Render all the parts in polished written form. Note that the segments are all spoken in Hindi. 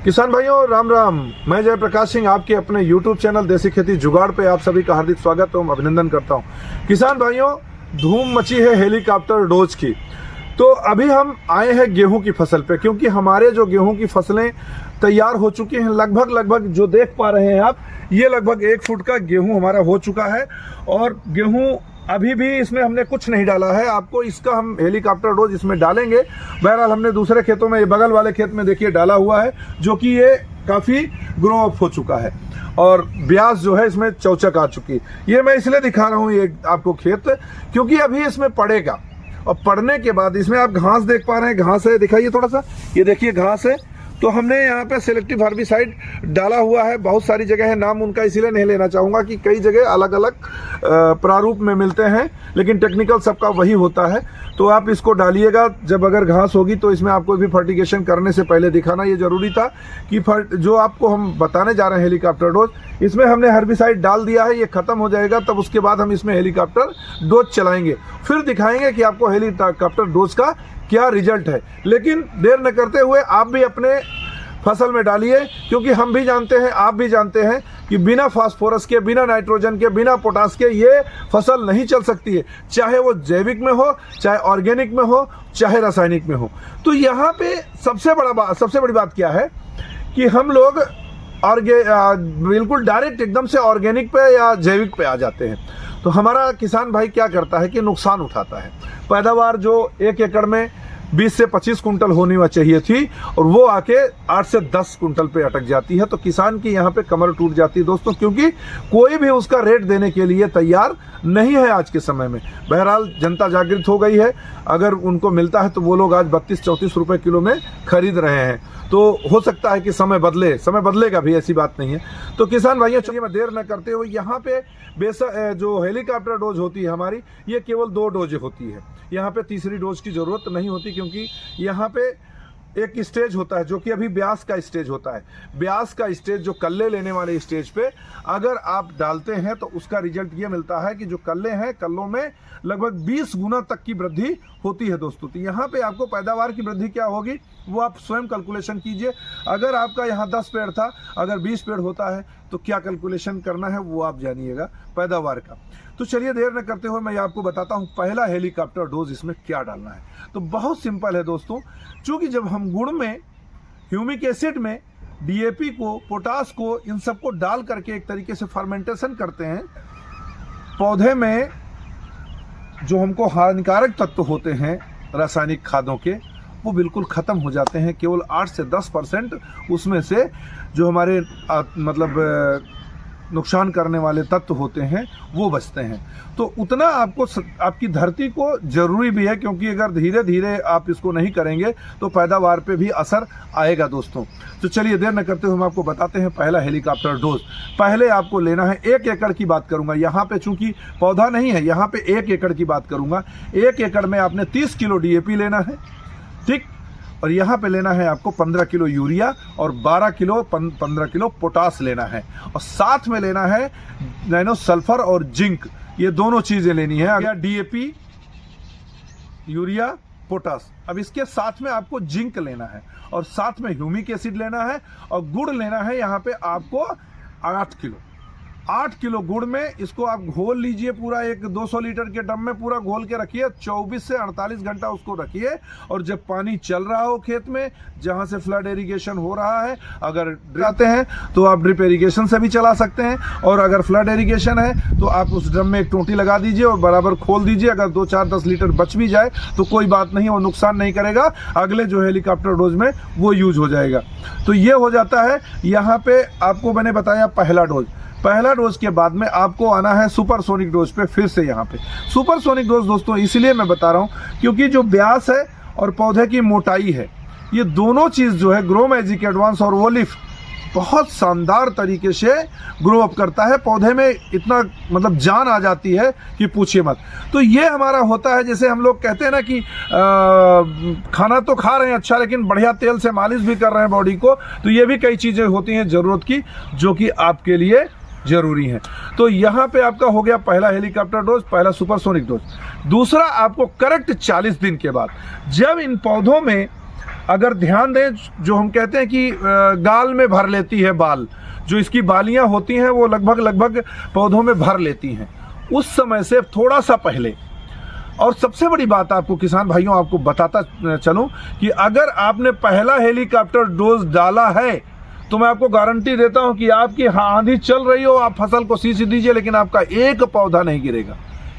किसान भाइयों राम राम। मैं जयप्रकाश सिंह आपके अपने YouTube चैनल देसी खेती जुगाड़ पे आप सभी का हार्दिक स्वागत एवं अभिनंदन करता हूं। किसान भाइयों, धूम मची है हेलीकॉप्टर डोज की। तो अभी हम आए हैं गेहूं की फसल पे, क्योंकि हमारे जो गेहूं की फसलें तैयार हो चुकी हैं, लगभग जो देख पा रहे हैं आप, ये लगभग 1 फुट का गेहूं हमारा हो चुका है। और गेहूं अभी भी इसमें हमने कुछ नहीं डाला है, आपको इसका हम हेलीकॉप्टर डोज इसमें डालेंगे। बहरहाल हमने दूसरे खेतों में, ये बगल वाले खेत में देखिए डाला हुआ है, जो कि ये काफ़ी ग्रो अप हो चुका है और ब्यास जो है इसमें चौचक आ चुकी है। ये मैं इसलिए दिखा रहा हूँ ये आपको खेत, क्योंकि अभी इसमें पड़ेगा और पड़ने के बाद इसमें आप घास देख पा रहे हैं, घास है, दिखाइए थोड़ा सा, ये देखिए घास है। तो हमने यहाँ पे सेलेक्टिव हर्बिसाइड डाला हुआ है, बहुत सारी जगह है, नाम उनका इसीलिए नहीं लेना चाहूँगा कि कई जगह अलग अलग प्रारूप में मिलते हैं, लेकिन टेक्निकल सबका वही होता है। तो आप इसको डालिएगा जब अगर घास होगी, तो इसमें आपको भी फर्टिगेशन करने से पहले दिखाना ये जरूरी था कि जो आपको हम बताने जा रहे हैं हेलीकॉप्टर डोज, इसमें हमने हर्बिसाइड डाल दिया है, ये खत्म हो जाएगा, तब उसके बाद हम इसमें हेलीकॉप्टर डोज चलाएंगे, फिर दिखाएंगे कि आपको हेलीकॉप्टर डोज का क्या रिजल्ट है। लेकिन देर न करते हुए आप भी अपने फसल में डालिए, क्योंकि हम भी जानते हैं, आप भी जानते हैं कि बिना फास्फोरस के, बिना नाइट्रोजन के, बिना पोटास के ये फसल नहीं चल सकती है, चाहे वो जैविक में हो, चाहे ऑर्गेनिक में हो, चाहे रासायनिक में हो। तो यहाँ पे सबसे बड़ी बात क्या है कि हम लोग बिल्कुल डायरेक्ट एकदम से ऑर्गेनिक पे या जैविक पे आ जाते हैं। तो हमारा किसान भाई क्या करता है कि नुकसान उठाता है। पैदावार जो 1 एकड़ में 20 से 25 कुंटल होनी चाहिए थी, और वो आके 8 से 10 कुंटल पे अटक जाती है। तो किसान की यहाँ पे कमर टूट जाती है दोस्तों, क्योंकि कोई भी उसका रेट देने के लिए तैयार नहीं है आज के समय में। बहरहाल जनता जागृत हो गई है, अगर उनको मिलता है तो वो लोग आज 32-34 रुपए किलो में खरीद रहे हैं। तो हो सकता है कि समय बदलेगा भी, ऐसी बात नहीं है। तो किसान भाइयों, चलिए मैं देर न करते हुए यहाँ पे जो हेलीकॉप्टर डोज होती है हमारी, ये केवल 2 डोज होती है। यहाँ पे तीसरी डोज की जरूरत नहीं होती, क्योंकि यहाँ पे एक स्टेज होता है जो कि अभी ब्यास का स्टेज होता है। ब्यास का स्टेज, जो कल्ले लेने वाले स्टेज पे अगर आप डालते हैं तो उसका रिजल्ट ये मिलता है कि जो कल्ले हैं, कल्लों में लगभग 20 गुना तक की वृद्धि होती है दोस्तों। तो यहाँ पे आपको पैदावार की वृद्धि क्या होगी वो आप स्वयं कैलकुलेशन कीजिए। अगर आपका यहाँ 10 पेड़ था, अगर 20 पेड़ होता है तो क्या कैलकुलेशन करना है वो आप जानिएगा पैदावार का। तो चलिए देर न करते हुए मैं आपको बताता हूँ पहला हेलीकॉप्टर डोज इसमें क्या डालना है। तो बहुत सिंपल है दोस्तों, चूँकि जब हम गुड़ में, ह्यूमिक एसिड में, DAP को, पोटास को, इन सबको डाल करके एक तरीके से फर्मेंटेशन करते हैं, पौधे में जो हमको हानिकारक तत्व होते हैं रासायनिक खादों के, वो बिल्कुल ख़त्म हो जाते हैं। केवल 8 से 10% उसमें से जो हमारे नुकसान करने वाले तत्व होते हैं वो बचते हैं। तो उतना आपकी धरती को ज़रूरी भी है, क्योंकि अगर धीरे धीरे आप इसको नहीं करेंगे तो पैदावार पे भी असर आएगा दोस्तों। तो चलिए देर न करते हुए हम आपको बताते हैं पहला हेलीकॉप्टर डोज। पहले आपको लेना है, 1 एकड़ की बात करूंगा यहाँ पे, चूंकि पौधा नहीं है, यहाँ पे 1 एकड़ की बात करूंगा। 1 एकड़ में आपने 30 किलो DAP लेना है, ठीक, और यहाँ पे लेना है आपको 15 किलो यूरिया और 15 किलो पोटास लेना है, और साथ में लेना है नैनो सल्फर और जिंक, ये दोनों चीजें लेनी है। अगर DAP, यूरिया, पोटास, अब इसके साथ में आपको जिंक लेना है, और साथ में ह्यूमिक एसिड लेना है, और गुड़ लेना है यहाँ पे आपको 8 किलो। 8 किलो गुड़ में इसको आप घोल लीजिए, पूरा एक 200 लीटर के ड्रम में पूरा घोल के रखिए, 24 से 48 घंटा उसको रखिए। और जब पानी चल रहा हो खेत में, जहां से फ्लड इरिगेशन हो रहा है, अगर जाते हैं तो आप ड्रिप इरिगेशन से भी चला सकते हैं, और अगर फ्लड इरिगेशन है तो आप उस ड्रम में एक टोंटी लगा दीजिए और बराबर खोल दीजिए। अगर 2, 4, 10 लीटर बच भी जाए तो कोई बात नहीं, वो नुकसान नहीं करेगा, अगले जो हेलीकॉप्टर डोज में वो यूज हो जाएगा। तो ये हो जाता है। यहाँ पे आपको मैंने बताया पहला डोज। पहला डोज के बाद में आपको आना है सुपरसोनिक डोज पे। फिर से यहाँ पे सुपरसोनिक डोज दोस्तों इसलिए मैं बता रहा हूँ, क्योंकि जो ब्यास है और पौधे की मोटाई है, ये दोनों चीज़ जो है ग्रो मैजिक एडवांस और वोलिफ बहुत शानदार तरीके से ग्रो अप करता है। पौधे में इतना जान आ जाती है कि पूछिए मत। तो ये हमारा होता है, जैसे हम लोग कहते हैं ना कि खाना तो खा रहे हैं अच्छा, लेकिन बढ़िया तेल से मालिश भी कर रहे हैं बॉडी को। तो ये भी कई चीज़ें होती हैं ज़रूरत की, जो कि आपके लिए जरूरी है। तो यहाँ पे आपका हो गया पहला हेलीकॉप्टर डोज, पहला सुपरसोनिक डोज। दूसरा आपको करेक्ट 40 दिन के बाद, जब इन पौधों में अगर ध्यान दें, जो हम कहते हैं कि गाल में भर लेती है बाल, जो इसकी बालियां होती हैं वो लगभग पौधों में भर लेती हैं, उस समय से थोड़ा सा पहले। और सबसे बड़ी बात आपको किसान भाइयों आपको बताता चलूं कि अगर आपने पहला हेलीकॉप्टर डोज डाला है तो मैं आपको गारंटी देता हूं कि आपकी आंधी चल रही हो, आप फसल को सींच दीजिए, लेकिन आपका एक पौधा नहीं गिरेगा,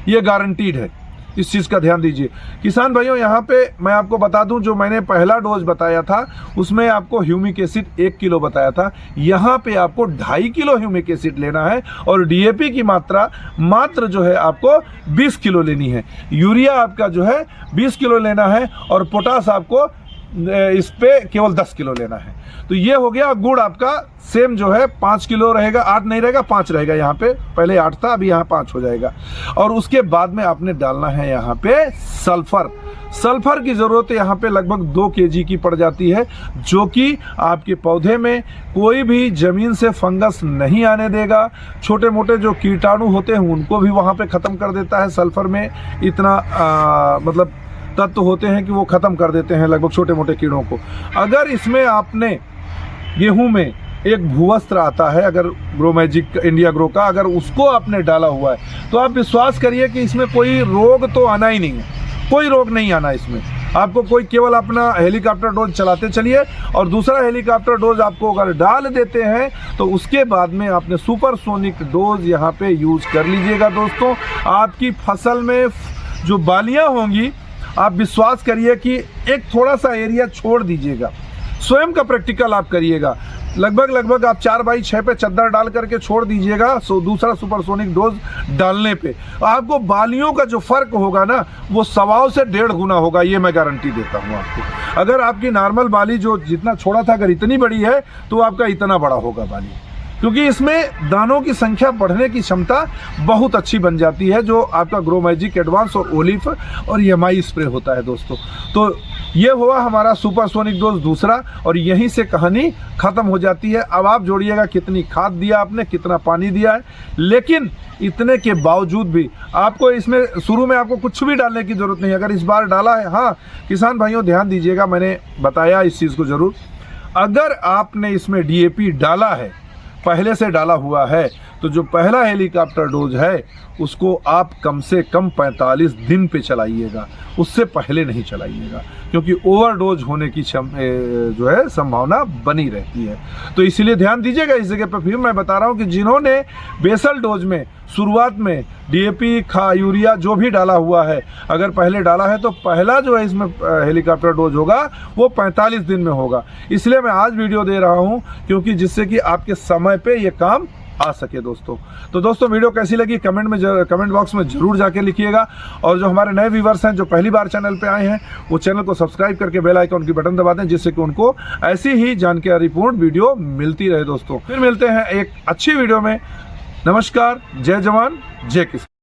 ये गारंटीड है। इस चीज़ का ध्यान दीजिए किसान भाइयों। यहाँ पे मैं आपको बता दूं, जो मैंने पहला डोज बताया था उसमें आपको ह्यूमिक एसिड 1 किलो बताया था, यहाँ पे आपको 2.5 किलो ह्यूमिक एसिड लेना है और डीएपी की मात्रा मात्र जो है आपको 20 किलो लेनी है। यूरिया आपका जो है 20 किलो लेना है और पोटास आपको इस पे केवल 10 किलो लेना है। तो ये हो गया। गुड़ आपका सेम जो है 5 किलो रहेगा, 8 नहीं रहेगा, 5 रहेगा। यहाँ पे पहले 8 था, अभी यहाँ 5 हो जाएगा। और उसके बाद में आपने डालना है यहाँ पे सल्फर। सल्फर की ज़रूरत यहाँ पे लगभग 2 kg की पड़ जाती है, जो कि आपके पौधे में कोई भी ज़मीन से फंगस नहीं आने देगा। छोटे मोटे जो कीटाणु होते हैं उनको भी वहाँ पे ख़त्म कर देता है। सल्फर में इतना मतलब तत्व होते हैं कि वो ख़त्म कर देते हैं लगभग छोटे मोटे कीड़ों को। अगर इसमें आपने गेहूं में एक भूवस्त्र आता है, अगर ग्रो मैजिक इंडिया ग्रो का, अगर उसको आपने डाला हुआ है तो आप विश्वास करिए कि इसमें कोई रोग तो आना ही नहीं है, कोई रोग नहीं आना इसमें। आपको कोई केवल अपना हेलीकॉप्टर डोज चलाते चलिए और दूसरा हेलीकॉप्टर डोज आपको अगर डाल देते हैं तो उसके बाद में आपने सुपरसोनिक डोज यहाँ पे यूज़ कर लीजिएगा। दोस्तों, आपकी फसल में जो बालियाँ होंगी, आप विश्वास करिए कि एक थोड़ा सा एरिया छोड़ दीजिएगा, स्वयं का प्रैक्टिकल आप करिएगा। लगभग आप 4x6 पे चद्दर डाल करके छोड़ दीजिएगा दूसरा सुपरसोनिक डोज डालने पे। आपको बालियों का जो फर्क होगा ना, वो 1.25 से 1.5 गुना होगा, ये मैं गारंटी देता हूँ आपको। अगर आपकी नॉर्मल बाली जो जितना छोड़ा था अगर इतनी बड़ी है तो आपका इतना बड़ा होगा बाली, क्योंकि इसमें दानों की संख्या बढ़ने की क्षमता बहुत अच्छी बन जाती है, जो आपका ग्रो मैजिक एडवांस और ओलिफ और EMI स्प्रे होता है। दोस्तों, तो ये हुआ हमारा सुपरसोनिक डोज दूसरा, और यहीं से कहानी ख़त्म हो जाती है। अब आप जोड़िएगा कितनी खाद दिया आपने, कितना पानी दिया है, लेकिन इतने के बावजूद भी आपको इसमें शुरू में आपको कुछ भी डालने की ज़रूरत नहीं। अगर इस बार डाला है, हाँ किसान भाइयों ध्यान दीजिएगा, मैंने बताया इस चीज़ को ज़रूर, अगर आपने इसमें DAP डाला है, पहले से डाला हुआ है, तो जो पहला हेलीकॉप्टर डोज है उसको आप कम से कम 45 दिन पे चलाइएगा, उससे पहले नहीं चलाइएगा, क्योंकि ओवरडोज होने की जो है संभावना बनी रहती है। तो इसीलिए ध्यान दीजिएगा इस जगह पर। फिर मैं बता रहा हूँ कि जिन्होंने बेसल डोज में शुरुआत में DAP यूरिया जो भी डाला हुआ है, अगर पहले डाला है तो पहला जो है इसमें हेलीकॉप्टर डोज होगा वो 45 दिन में होगा। इसलिए मैं आज वीडियो दे रहा हूँ, क्योंकि जिससे कि आपके समय पे ये काम आ सके। दोस्तों, तो दोस्तों वीडियो कैसी लगी कमेंट बॉक्स में जरूर जाके लिखिएगा। और जो हमारे नए व्यूवर्स हैं जो पहली बार चैनल पे आए हैं, वो चैनल को सब्सक्राइब करके बेल आइकन की बटन दबा दें, जिससे कि उनको ऐसी ही जानकारीपूर्ण वीडियो मिलती रहे। दोस्तों, फिर मिलते हैं एक अच्छी वीडियो में। नमस्कार, जय जवान जय किसान।